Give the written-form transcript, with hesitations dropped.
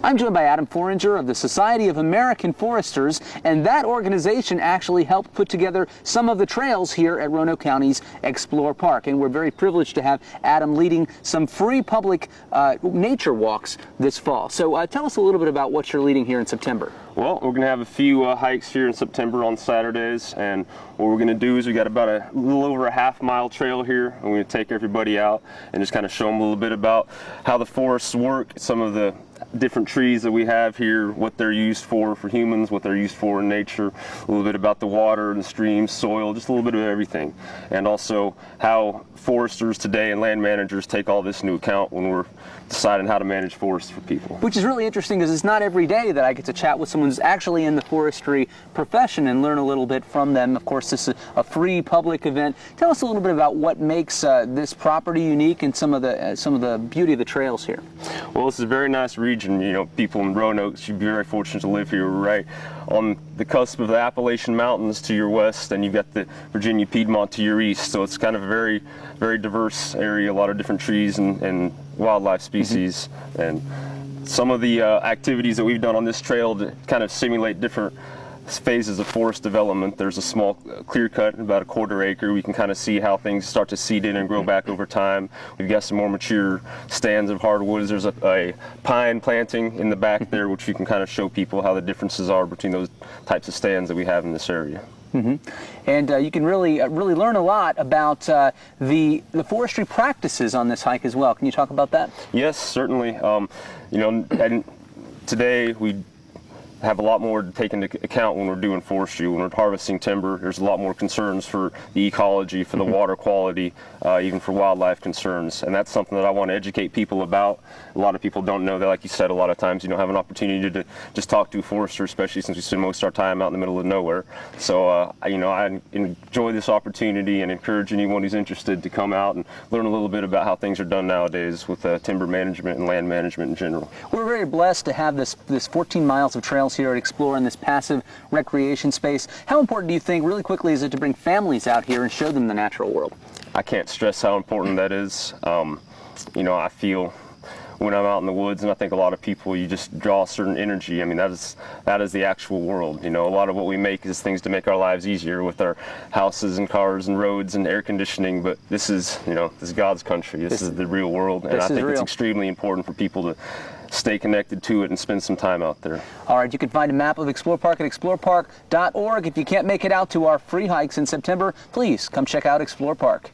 I'm joined by Adam Foringer of the Society of American Foresters, and that organization actually helped put together some of the trails here at Roanoke County's Explore Park. And we're very privileged to have Adam leading some free public nature walks this fall. So tell us a little bit about what you're leading here in September. Well, we're going to have a few hikes here in September on Saturdays, and what we're going to do is we got about a little over a half-mile trail here, and we're going to take everybody out and just kind of show them a little bit about how the forests work, some of the different trees that we have here, what they're used for humans, what they're used for in nature, a little bit about the water and the streams, soil, just a little bit of everything, and also how foresters today and land managers take all this into account when we're deciding how to manage forests for people. Which is really interesting because it's not every day that I get to chat with someone who's actually in the forestry profession and learn a little bit from them. Of course, this is a free public event. Tell us a little bit about what makes this property unique and some of the beauty of the trails here. Well, this is a very nice region. You know, people in Roanoke should be very fortunate to live here. We're right on the cusp of the Appalachian Mountains to your west, and you've got the Virginia Piedmont to your east. So it's kind of a very, very diverse area, a lot of different trees and wildlife species. And some of the activities that we've done on this trail to kind of simulate different phases of forest development. There's a small clear cut, about a quarter acre. We can kind of see how things start to seed in and grow back over time. We've got some more mature stands of hardwoods. There's a pine planting in the back there, which you can kind of show people how the differences are between those types of stands that we have in this area. And you can really learn a lot about the forestry practices on this hike as well. Can you talk about that? Yes, certainly. You know, and today we have a lot more to take into account when we're doing forestry. When we're harvesting timber, there's a lot more concerns for the ecology, for the water quality, even for wildlife concerns. And that's something that I want to educate people about. A lot of people don't know that, like you said, a lot of times you don't have an opportunity to just talk to a forester, especially since we spend most of our time out in the middle of nowhere. So, you know, I enjoy this opportunity and encourage anyone who's interested to come out and learn a little bit about how things are done nowadays with timber management and land management in general. We're very blessed to have this 14 miles of trails here at Explore in this passive recreation space. How important do you think, really quickly, is it to bring families out here and show them the natural world? I can't stress how important that is. You know, I feel when I'm out in the woods, and I think a lot of people, you just draw a certain energy. I mean, that is the actual world. You know, a lot of what we make is things to make our lives easier with our houses and cars and roads and air conditioning, but this is, you know, this is God's country. This is the real world, and I think it's extremely important for people to stay connected to it and spend some time out there. All right, you can find a map of Explore Park at explorepark.org. If you can't make it out to our free hikes in September, please come check out Explore Park.